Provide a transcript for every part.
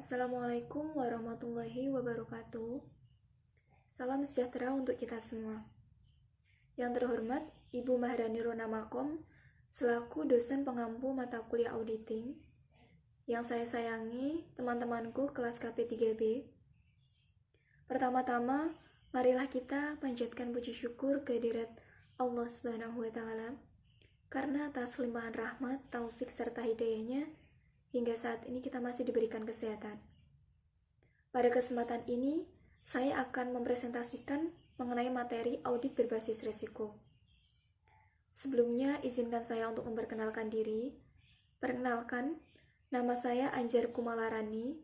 Assalamualaikum warahmatullahi wabarakatuh. Salam sejahtera untuk kita semua. Yang terhormat, Ibu Maharani Rona Makom, selaku dosen pengampu mata kuliah auditing. Yang saya sayangi, teman-temanku kelas KP3B. Pertama-tama, marilah kita panjatkan puji syukur kehadirat Allah Subhanahu wa Ta'ala, karena atas limpahan rahmat, taufik, serta hidayahnya, hingga saat ini kita masih diberikan kesehatan. Pada kesempatan ini, saya akan mempresentasikan mengenai materi audit berbasis risiko. Sebelumnya, izinkan saya untuk memperkenalkan diri. Perkenalkan, nama saya Anjar Kumalarani,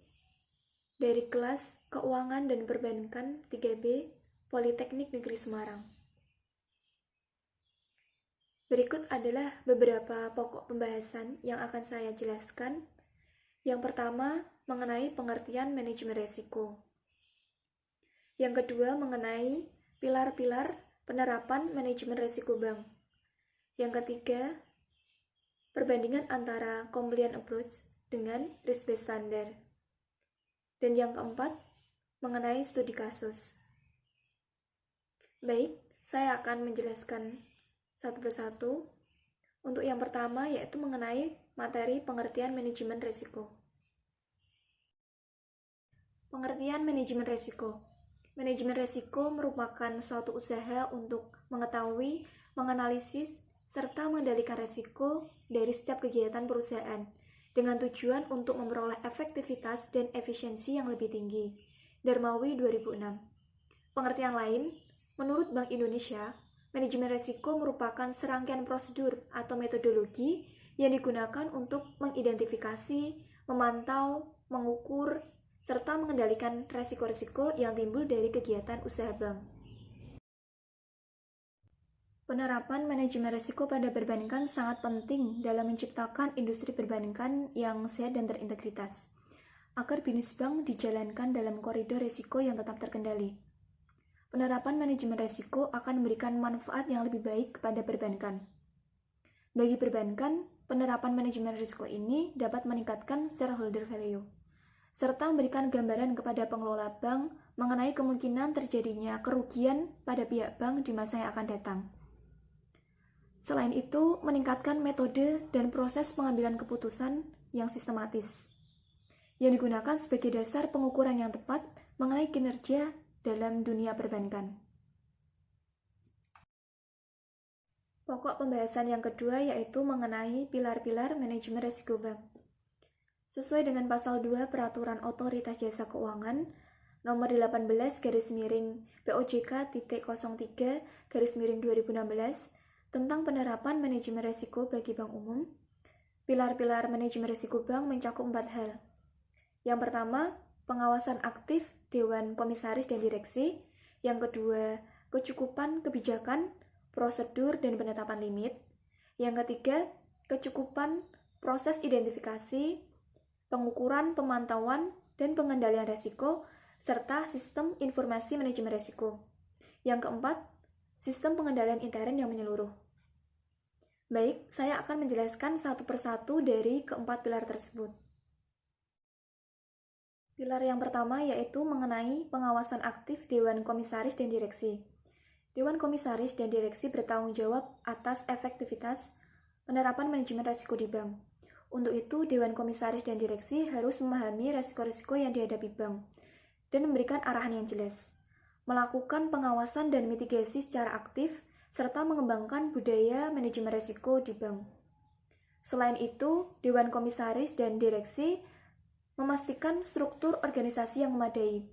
dari kelas Keuangan dan Perbankan 3B, Politeknik Negeri Semarang. Berikut adalah beberapa pokok pembahasan yang akan saya jelaskan. Yang pertama, mengenai pengertian manajemen risiko. Yang kedua, mengenai pilar-pilar penerapan manajemen risiko bank. Yang ketiga, perbandingan antara compliant approach dengan risk-based standard. Dan yang keempat, mengenai studi kasus. Baik, saya akan menjelaskan satu persatu. Untuk yang pertama, yaitu mengenai materi pengertian manajemen risiko. Pengertian manajemen risiko. Manajemen risiko merupakan suatu usaha untuk mengetahui, menganalisis, serta mengendalikan risiko dari setiap kegiatan perusahaan dengan tujuan untuk memperoleh efektivitas dan efisiensi yang lebih tinggi. Darmawi 2006. Pengertian lain, menurut Bank Indonesia, manajemen risiko merupakan serangkaian prosedur atau metodologi yang digunakan untuk mengidentifikasi, memantau, mengukur, serta mengendalikan risiko-risiko yang timbul dari kegiatan usaha bank. Penerapan manajemen risiko pada perbankan sangat penting dalam menciptakan industri perbankan yang sehat dan terintegritas, agar bisnis bank dijalankan dalam koridor risiko yang tetap terkendali. Penerapan manajemen risiko akan memberikan manfaat yang lebih baik kepada perbankan. Bagi perbankan, penerapan manajemen risiko ini dapat meningkatkan shareholder value, serta memberikan gambaran kepada pengelola bank mengenai kemungkinan terjadinya kerugian pada pihak bank di masa yang akan datang. Selain itu, meningkatkan metode dan proses pengambilan keputusan yang sistematis, yang digunakan sebagai dasar pengukuran yang tepat mengenai kinerja dalam dunia perbankan. Pokok pembahasan yang kedua yaitu mengenai pilar-pilar manajemen risiko bank. Sesuai dengan pasal 2 Peraturan Otoritas Jasa Keuangan nomor 18/POJK.03/2016 tentang penerapan manajemen risiko bagi bank umum, pilar-pilar manajemen risiko bank mencakup 4 hal. Yang pertama, pengawasan aktif Dewan Komisaris dan Direksi. Yang kedua, kecukupan kebijakan, prosedur, dan penetapan limit. Yang ketiga, kecukupan proses identifikasi, pengukuran, pemantauan, dan pengendalian risiko, serta sistem informasi manajemen risiko. Yang keempat, sistem pengendalian intern yang menyeluruh. Baik, saya akan menjelaskan satu persatu dari keempat pilar tersebut. Pilar yang pertama yaitu mengenai pengawasan aktif Dewan Komisaris dan Direksi. Dewan Komisaris dan Direksi bertanggung jawab atas efektivitas penerapan manajemen risiko di bank. Untuk itu, Dewan Komisaris dan Direksi harus memahami risiko-risiko yang dihadapi bank dan memberikan arahan yang jelas, melakukan pengawasan dan mitigasi secara aktif, serta mengembangkan budaya manajemen risiko di bank. Selain itu, Dewan Komisaris dan Direksi memastikan struktur organisasi yang memadai,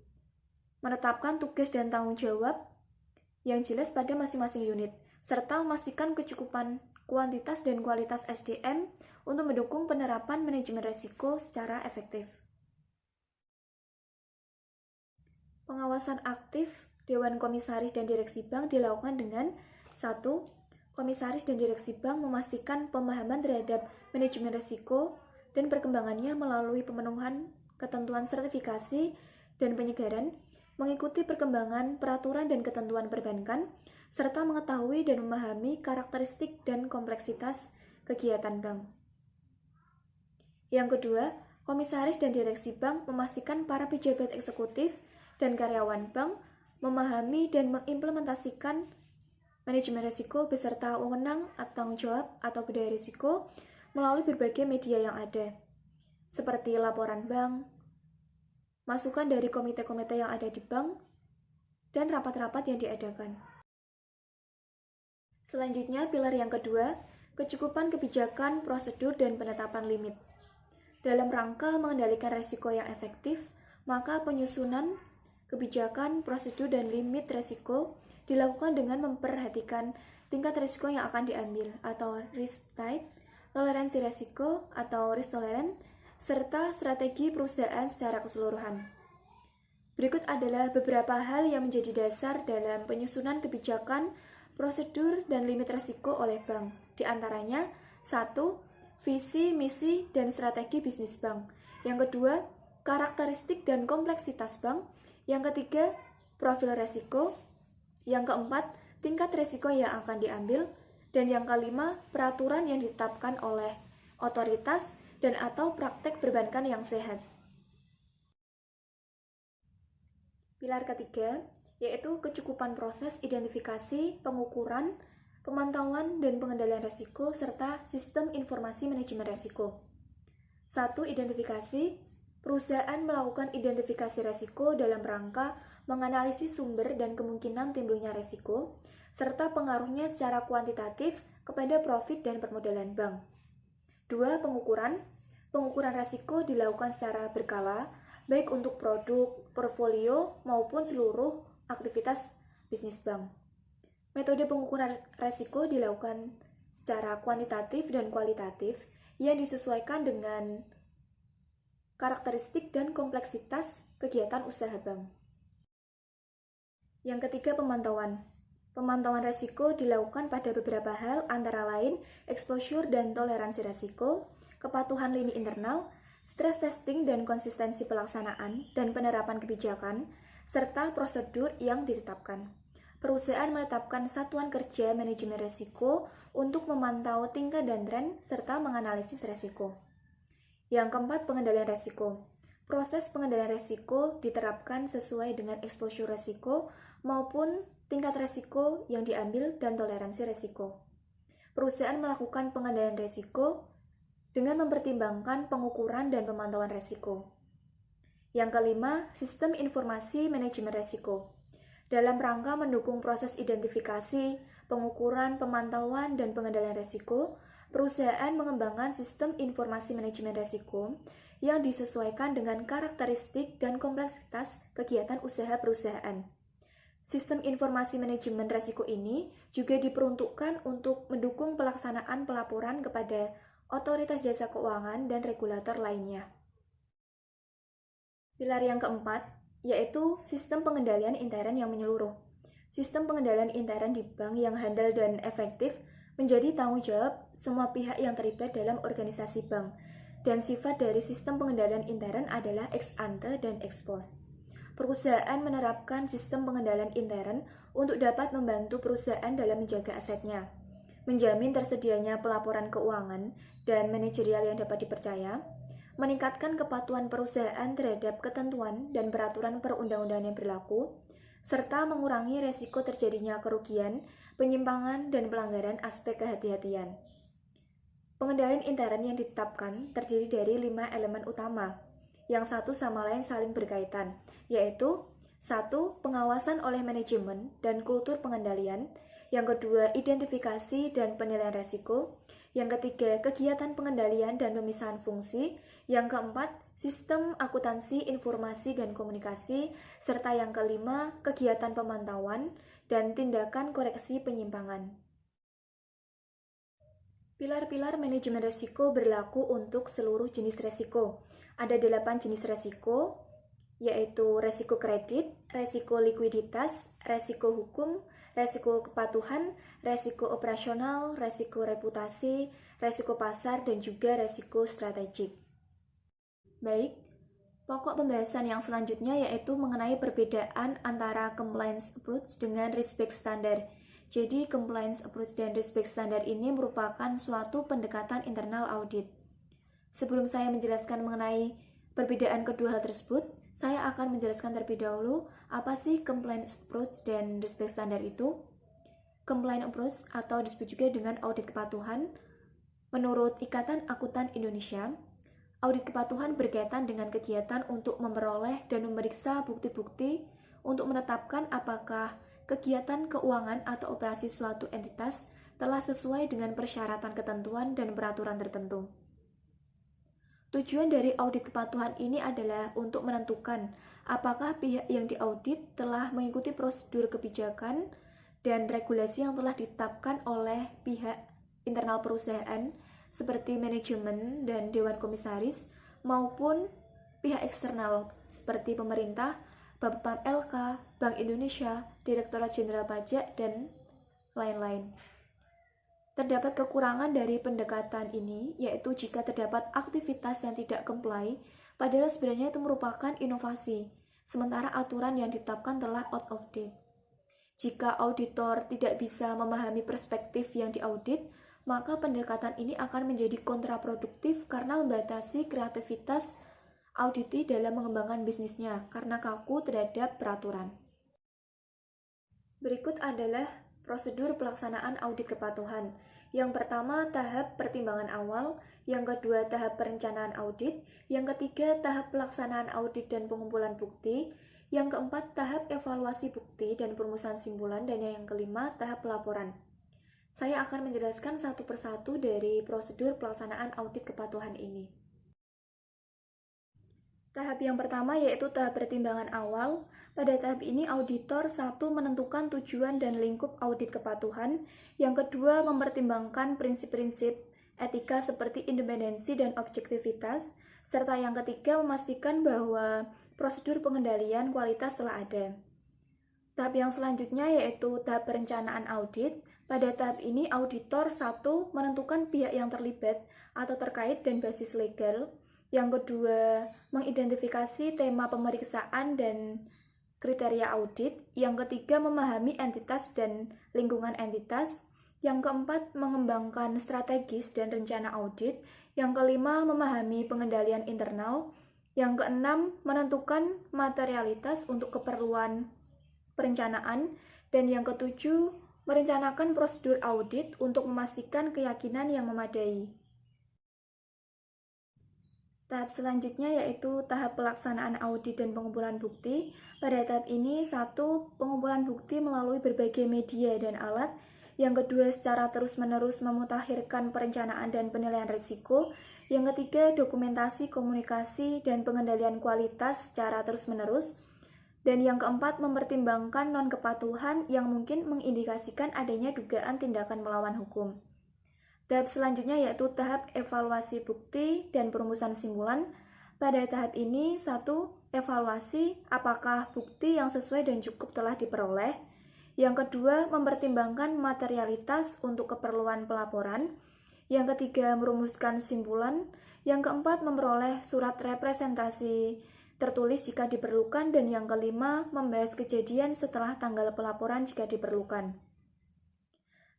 menetapkan tugas dan tanggung jawab yang jelas pada masing-masing unit, serta memastikan kecukupan kuantitas dan kualitas SDM untuk mendukung penerapan manajemen risiko secara efektif. Pengawasan aktif Dewan Komisaris dan Direksi Bank dilakukan dengan 1. Komisaris dan Direksi Bank memastikan pemahaman terhadap manajemen risiko dan perkembangannya melalui pemenuhan ketentuan sertifikasi dan penyegaran, mengikuti perkembangan peraturan dan ketentuan perbankan, serta mengetahui dan memahami karakteristik dan kompleksitas kegiatan bank. Yang kedua, Komisaris dan direksi bank memastikan para pejabat eksekutif dan karyawan bank memahami dan mengimplementasikan manajemen risiko beserta wewenang atau tanggung jawab atau budaya risiko melalui berbagai media yang ada, seperti laporan bank, masukan dari komite-komite yang ada di bank, dan rapat-rapat yang diadakan. Selanjutnya, pilar yang kedua, kecukupan kebijakan, prosedur, dan penetapan limit. Dalam rangka mengendalikan risiko yang efektif, maka penyusunan kebijakan, prosedur, dan limit risiko dilakukan dengan memperhatikan tingkat risiko yang akan diambil atau risk type, toleransi risiko atau risk tolerance, serta strategi perusahaan secara keseluruhan. Berikut adalah beberapa hal yang menjadi dasar dalam penyusunan kebijakan, prosedur, dan limit risiko oleh bank. Di antaranya, 1. Visi, misi, dan strategi bisnis bank. Yang kedua, karakteristik dan kompleksitas bank. Yang ketiga, profil risiko. Yang keempat, tingkat risiko yang akan diambil. Dan yang kelima, peraturan yang ditetapkan oleh otoritas dan atau praktek perbankan yang sehat. Pilar ketiga, yaitu kecukupan proses identifikasi, pengukuran, pemantauan, dan pengendalian risiko, serta sistem informasi manajemen risiko. 1. Identifikasi. Perusahaan melakukan identifikasi risiko dalam rangka menganalisis sumber dan kemungkinan timbulnya risiko, serta pengaruhnya secara kuantitatif kepada profit dan permodalan bank. 2. Pengukuran. Pengukuran risiko dilakukan secara berkala, baik untuk produk, portfolio, maupun seluruh aktivitas bisnis bank. Metode pengukuran risiko dilakukan secara kuantitatif dan kualitatif yang disesuaikan dengan karakteristik dan kompleksitas kegiatan usaha bank. Yang ketiga, pemantauan. Pemantauan risiko dilakukan pada beberapa hal, antara lain exposure dan toleransi risiko, kepatuhan lini internal, stress testing dan konsistensi pelaksanaan dan penerapan kebijakan, serta prosedur yang ditetapkan. Perusahaan menetapkan satuan kerja manajemen risiko untuk memantau tingkat dan tren serta menganalisis risiko. Yang keempat, pengendalian risiko. Proses pengendalian risiko diterapkan sesuai dengan exposure risiko maupun tingkat risiko yang diambil dan toleransi risiko. Perusahaan melakukan pengendalian risiko dengan mempertimbangkan pengukuran dan pemantauan risiko. Yang kelima, sistem informasi manajemen risiko. Dalam rangka mendukung proses identifikasi, pengukuran, pemantauan, dan pengendalian risiko, perusahaan mengembangkan sistem informasi manajemen risiko yang disesuaikan dengan karakteristik dan kompleksitas kegiatan usaha perusahaan. Sistem informasi manajemen risiko ini juga diperuntukkan untuk mendukung pelaksanaan pelaporan kepada otoritas jasa keuangan dan regulator lainnya. Pilar yang keempat, yaitu sistem pengendalian intern yang menyeluruh. Sistem pengendalian intern di bank yang handal dan efektif menjadi tanggung jawab semua pihak yang terlibat dalam organisasi bank, dan sifat dari sistem pengendalian intern adalah ex ante dan ex post. Perusahaan menerapkan sistem pengendalian intern untuk dapat membantu perusahaan dalam menjaga asetnya, menjamin tersedianya pelaporan keuangan dan manajerial yang dapat dipercaya, meningkatkan kepatuhan perusahaan terhadap ketentuan dan peraturan perundang-undangan yang berlaku, serta mengurangi resiko terjadinya kerugian, penyimpangan, dan pelanggaran aspek kehati-hatian. Pengendalian intern yang ditetapkan terdiri dari 5 elemen utama, yang satu sama lain saling berkaitan, yaitu 1. Pengawasan oleh manajemen dan kultur pengendalian, yang kedua, identifikasi dan penilaian risiko, yang ketiga, kegiatan pengendalian dan pemisahan fungsi, yang keempat, sistem akuntansi, informasi, dan komunikasi, serta yang kelima, kegiatan pemantauan dan tindakan koreksi penyimpangan. Pilar-pilar manajemen risiko berlaku untuk seluruh jenis risiko. Ada 8 jenis risiko, yaitu risiko kredit, risiko likuiditas, risiko hukum, risiko kepatuhan, risiko operasional, risiko reputasi, risiko pasar, dan juga risiko strategik. Baik, pokok pembahasan yang selanjutnya yaitu mengenai perbedaan antara compliance approach dengan risk-based standard. Jadi, compliance approach dan risk-based standard ini merupakan suatu pendekatan internal audit. Sebelum saya menjelaskan mengenai perbedaan kedua hal tersebut, saya akan menjelaskan terlebih dahulu apa sih compliance approach dan risk-based standard itu. Compliance approach atau disebut juga dengan audit kepatuhan, menurut Ikatan Akuntan Indonesia, audit kepatuhan berkaitan dengan kegiatan untuk memperoleh dan memeriksa bukti-bukti untuk menetapkan apakah kegiatan keuangan atau operasi suatu entitas telah sesuai dengan persyaratan ketentuan dan peraturan tertentu. Tujuan dari audit kepatuhan ini adalah untuk menentukan apakah pihak yang diaudit telah mengikuti prosedur kebijakan dan regulasi yang telah ditetapkan oleh pihak internal perusahaan seperti manajemen dan dewan komisaris maupun pihak eksternal seperti pemerintah, Bapepam LK, Bank Indonesia, Direktorat Jenderal Pajak, dan lain-lain. Terdapat kekurangan dari pendekatan ini, yaitu jika terdapat aktivitas yang tidak comply, padahal sebenarnya itu merupakan inovasi, sementara aturan yang ditetapkan telah out of date. Jika auditor tidak bisa memahami perspektif yang diaudit, maka pendekatan ini akan menjadi kontraproduktif karena membatasi kreativitas auditi dalam mengembangkan bisnisnya karena kaku terhadap peraturan. Berikut adalah prosedur pelaksanaan audit kepatuhan. Yang pertama, tahap pertimbangan awal. Yang kedua, tahap perencanaan audit. Yang ketiga, tahap pelaksanaan audit dan pengumpulan bukti. Yang keempat, tahap evaluasi bukti dan perumusan simpulan. Dan yang kelima, tahap pelaporan. Saya akan menjelaskan satu persatu dari prosedur pelaksanaan audit kepatuhan ini. Tahap yang pertama yaitu tahap pertimbangan awal. Pada tahap ini auditor satu menentukan tujuan dan lingkup audit kepatuhan. Yang kedua mempertimbangkan prinsip-prinsip etika seperti independensi dan objektivitas. Serta yang ketiga memastikan bahwa prosedur pengendalian kualitas telah ada. Tahap yang selanjutnya yaitu tahap perencanaan audit. Pada tahap ini auditor satu menentukan pihak yang terlibat atau terkait dan basis legal. Yang kedua, mengidentifikasi tema pemeriksaan dan kriteria audit. Yang ketiga, memahami entitas dan lingkungan entitas. Yang keempat, mengembangkan strategis dan rencana audit. Yang kelima, memahami pengendalian internal. Yang keenam, menentukan materialitas untuk keperluan perencanaan. Dan yang ketujuh, merencanakan prosedur audit untuk memastikan keyakinan yang memadai. Tahap selanjutnya yaitu tahap pelaksanaan audit dan pengumpulan bukti. Pada tahap ini, satu, pengumpulan bukti melalui berbagai media dan alat. Yang kedua, secara terus-menerus memutakhirkan perencanaan dan penilaian risiko. Yang ketiga, dokumentasi, komunikasi, dan pengendalian kualitas secara terus-menerus. Dan yang keempat, mempertimbangkan non-kepatuhan yang mungkin mengindikasikan adanya dugaan tindakan melawan hukum. Tahap selanjutnya yaitu tahap evaluasi bukti dan perumusan simpulan. Pada tahap ini, satu, evaluasi apakah bukti yang sesuai dan cukup telah diperoleh. Yang kedua, mempertimbangkan materialitas untuk keperluan pelaporan. Yang ketiga, merumuskan simpulan. Yang keempat, memperoleh surat representasi tertulis jika diperlukan. Dan yang kelima, membahas kejadian setelah tanggal pelaporan jika diperlukan.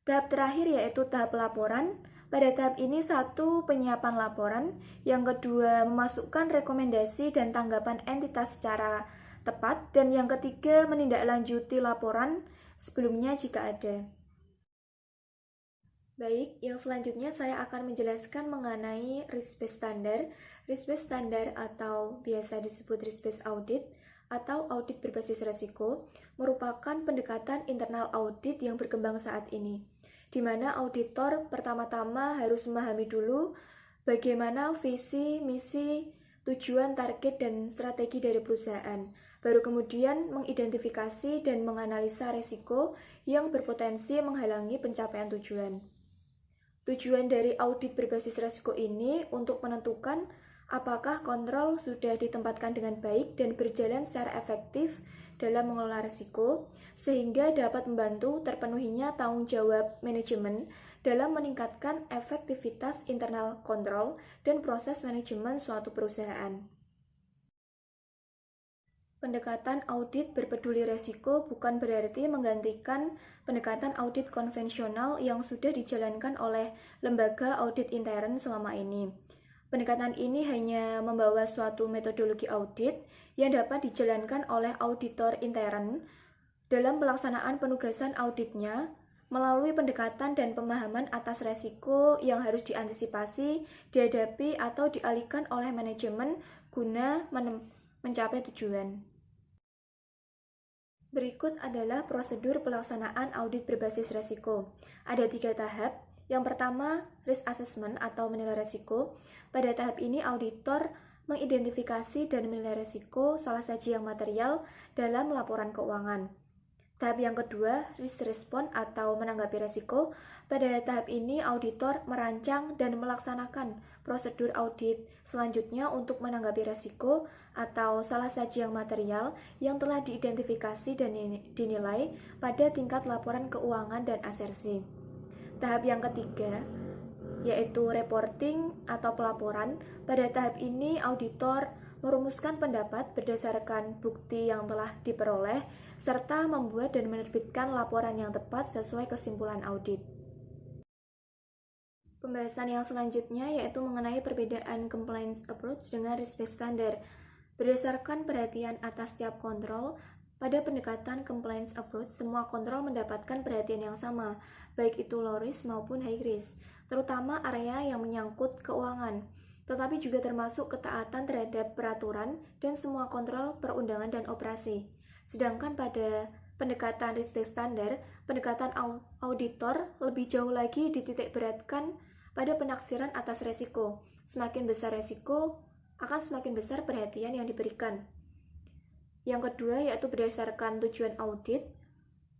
Tahap terakhir yaitu tahap pelaporan. Pada tahap ini satu, penyiapan laporan. Yang kedua, memasukkan rekomendasi dan tanggapan entitas secara tepat. Dan yang ketiga, menindaklanjuti laporan sebelumnya jika ada. Baik, yang selanjutnya saya akan menjelaskan mengenai risk-based standard. Risk-based standard atau biasa disebut risk-based audit atau audit berbasis risiko merupakan pendekatan internal audit yang berkembang saat ini, di mana auditor pertama-tama harus memahami dulu bagaimana visi, misi, tujuan, target, dan strategi dari perusahaan. Baru kemudian mengidentifikasi dan menganalisa risiko yang berpotensi menghalangi pencapaian tujuan. Tujuan dari audit berbasis risiko ini untuk menentukan apakah kontrol sudah ditempatkan dengan baik dan berjalan secara efektif dalam mengelola risiko, sehingga dapat membantu terpenuhinya tanggung jawab manajemen dalam meningkatkan efektivitas internal kontrol dan proses manajemen suatu perusahaan. Pendekatan audit berpeduli risiko bukan berarti menggantikan pendekatan audit konvensional yang sudah dijalankan oleh lembaga audit intern selama ini. Pendekatan ini hanya membawa suatu metodologi audit yang dapat dijalankan oleh auditor intern dalam pelaksanaan penugasan auditnya melalui pendekatan dan pemahaman atas resiko yang harus diantisipasi, dihadapi, atau dialihkan oleh manajemen guna mencapai tujuan. Berikut adalah prosedur pelaksanaan audit berbasis resiko. Ada 3 tahap. Yang pertama, risk assessment atau menilai resiko. Pada tahap ini, auditor mengidentifikasi dan menilai resiko salah saji yang material dalam laporan keuangan. Tahap yang kedua, risk response atau menanggapi resiko. Pada tahap ini, auditor merancang dan melaksanakan prosedur audit selanjutnya untuk menanggapi resiko atau salah saji yang material yang telah diidentifikasi dan dinilai pada tingkat laporan keuangan dan asersi. Tahap yang ketiga, yaitu reporting atau pelaporan. Pada tahap ini, auditor merumuskan pendapat berdasarkan bukti yang telah diperoleh, serta membuat dan menerbitkan laporan yang tepat sesuai kesimpulan audit. Pembahasan yang selanjutnya yaitu mengenai perbedaan compliance approach dengan risk-based standard. Berdasarkan perhatian atas tiap kontrol, pada pendekatan compliance approach, semua kontrol mendapatkan perhatian yang sama, baik itu low risk maupun high risk, terutama area yang menyangkut keuangan, tetapi juga termasuk ketaatan terhadap peraturan dan semua kontrol perundangan dan operasi. Sedangkan pada pendekatan risk-based standard, pendekatan auditor lebih jauh lagi dititik beratkan pada penaksiran atas resiko. Semakin besar resiko, akan semakin besar perhatian yang diberikan. Yang kedua yaitu berdasarkan tujuan audit.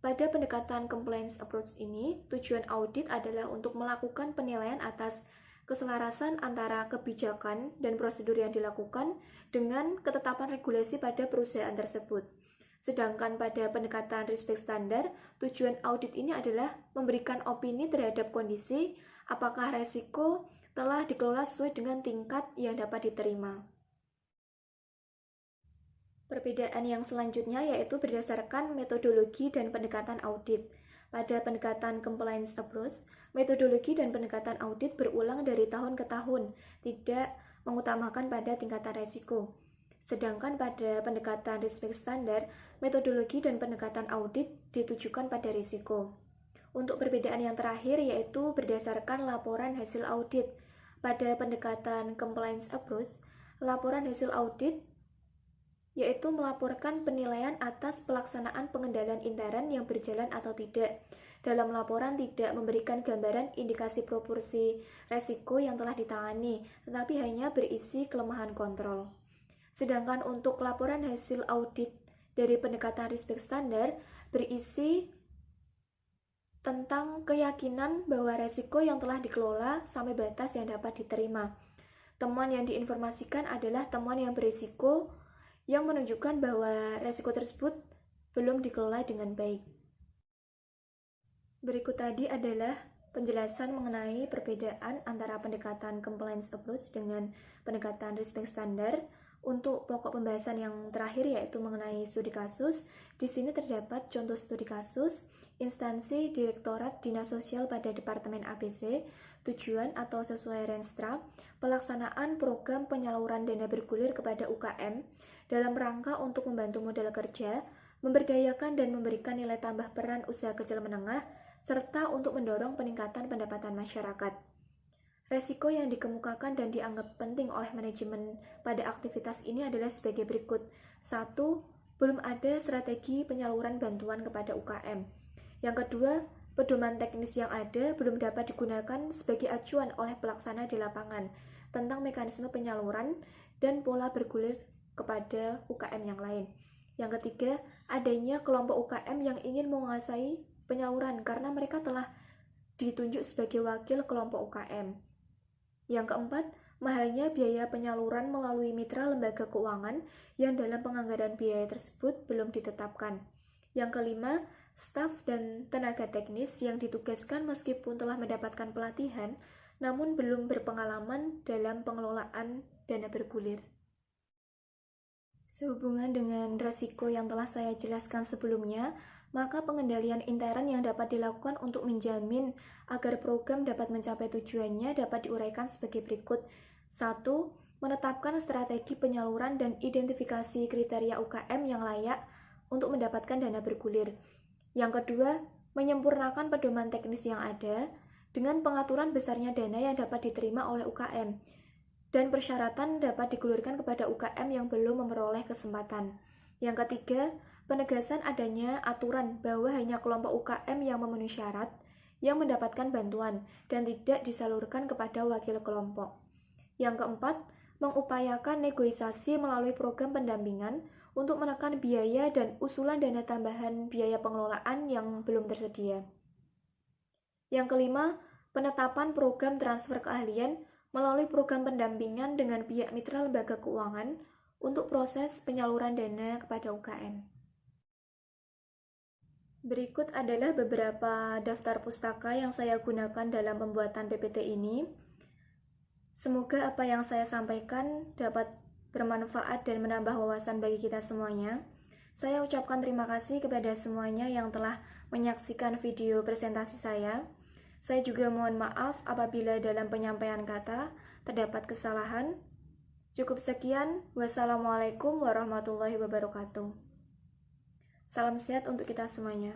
Pada pendekatan compliance approach ini, tujuan audit adalah untuk melakukan penilaian atas keselarasan antara kebijakan dan prosedur yang dilakukan dengan ketetapan regulasi pada perusahaan tersebut. Sedangkan pada pendekatan risk-based standard, tujuan audit ini adalah memberikan opini terhadap kondisi apakah resiko telah dikelola sesuai dengan tingkat yang dapat diterima. Perbedaan yang selanjutnya yaitu berdasarkan metodologi dan pendekatan audit. Pada pendekatan compliance approach, metodologi dan pendekatan audit berulang dari tahun ke tahun, tidak mengutamakan pada tingkatan resiko. Sedangkan pada pendekatan risk-based standard, metodologi dan pendekatan audit ditujukan pada risiko. Untuk perbedaan yang terakhir yaitu berdasarkan laporan hasil audit. Pada pendekatan compliance approach, laporan hasil audit yaitu melaporkan penilaian atas pelaksanaan pengendalian intern yang berjalan atau tidak. Dalam laporan tidak memberikan gambaran indikasi proporsi resiko yang telah ditangani, tetapi hanya berisi kelemahan kontrol. Sedangkan untuk laporan hasil audit dari pendekatan risk-based standard berisi tentang keyakinan bahwa resiko yang telah dikelola sampai batas yang dapat diterima. Temuan yang diinformasikan adalah temuan yang berisiko yang menunjukkan bahwa resiko tersebut belum dikelola dengan baik. Berikut tadi adalah penjelasan mengenai perbedaan antara pendekatan compliance approach dengan pendekatan risk-based standard. Untuk pokok pembahasan yang terakhir yaitu mengenai studi kasus, di sini terdapat contoh studi kasus, instansi Direktorat Dinas Sosial pada Departemen ABC, tujuan atau sesuai Renstra, pelaksanaan program penyaluran dana bergulir kepada UKM dalam rangka untuk membantu modal kerja, memberdayakan dan memberikan nilai tambah peran usaha kecil menengah, serta untuk mendorong peningkatan pendapatan masyarakat. Resiko yang dikemukakan dan dianggap penting oleh manajemen pada aktivitas ini adalah sebagai berikut. 1. Belum ada strategi penyaluran bantuan kepada UKM. Yang kedua, pedoman teknis yang ada belum dapat digunakan sebagai acuan oleh pelaksana di lapangan tentang mekanisme penyaluran dan pola bergulir kepada UKM yang lain. Yang ketiga, adanya kelompok UKM yang ingin menguasai penyaluran karena mereka telah ditunjuk sebagai wakil kelompok UKM. Yang keempat, mahalnya biaya penyaluran melalui mitra lembaga keuangan yang dalam penganggaran biaya tersebut belum ditetapkan. Yang kelima, staf dan tenaga teknis yang ditugaskan meskipun telah mendapatkan pelatihan, namun belum berpengalaman dalam pengelolaan dana bergulir. Sehubungan dengan resiko yang telah saya jelaskan sebelumnya, maka pengendalian intern yang dapat dilakukan untuk menjamin agar program dapat mencapai tujuannya dapat diuraikan sebagai berikut. 1. Menetapkan strategi penyaluran dan identifikasi kriteria UKM yang layak untuk mendapatkan dana bergulir. Yang kedua, menyempurnakan pedoman teknis yang ada dengan pengaturan besarnya dana yang dapat diterima oleh UKM dan persyaratan dapat digulirkan kepada UKM yang belum memperoleh kesempatan. Yang ketiga, penegasan adanya aturan bahwa hanya kelompok UKM yang memenuhi syarat yang mendapatkan bantuan dan tidak disalurkan kepada wakil kelompok. Yang keempat, mengupayakan negosiasi melalui program pendampingan untuk menekan biaya dan usulan dana tambahan biaya pengelolaan yang belum tersedia. Yang kelima, penetapan program transfer keahlian melalui program pendampingan dengan pihak mitra lembaga keuangan untuk proses penyaluran dana kepada UKM. Berikut adalah beberapa daftar pustaka yang saya gunakan dalam pembuatan PPT ini. Semoga apa yang saya sampaikan dapat bermanfaat dan menambah wawasan bagi kita semuanya. Saya ucapkan terima kasih kepada semuanya yang telah menyaksikan video presentasi saya. Saya juga mohon maaf apabila dalam penyampaian kata terdapat kesalahan. Cukup sekian. Wassalamualaikum warahmatullahi wabarakatuh. Salam sehat untuk kita semuanya.